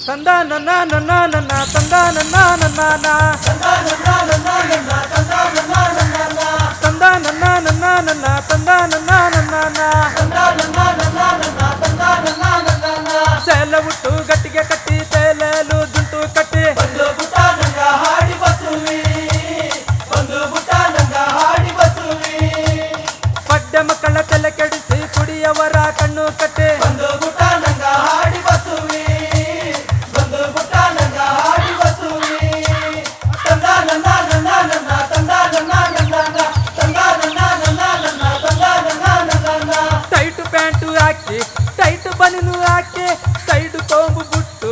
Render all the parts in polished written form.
ತಂದ ನನ್ನ ನನ್ನ ನನ್ನ ತಂದ ನನ್ನ ನನ್ನ ತಂದ ನನ್ನ ನನ್ನ ನನ್ನ ತಂದ ನನ್ನ ಸೇಲ ಉಟ್ಟು ಗಟ್ಟಿಗೆ ಕಟ್ಟಿ ತೇಲೇಲು ದುಂಟು ಕಟ್ಟಿ ಪಡ್ಡೆ ಮಕ್ಕಳ ತಲೆ ಕೆಡಿಸಿ ಕುಡಿಯವರ ಕಣ್ಣು ಕಟ್ಟಿ ಟೈಟ್ ಪ್ಯಾಂಟು ಹಾಕಿ ಟೈಟ್ ಬನಿನು ಹಾಕಿ ಸೈಡ್ ಕೋಂಬು ಬಿಟ್ಟು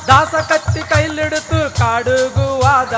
ದಾಸ ಕತ್ತಿ ಕೈಲಿಡಿತು ಕಾಡುಗುವಾದ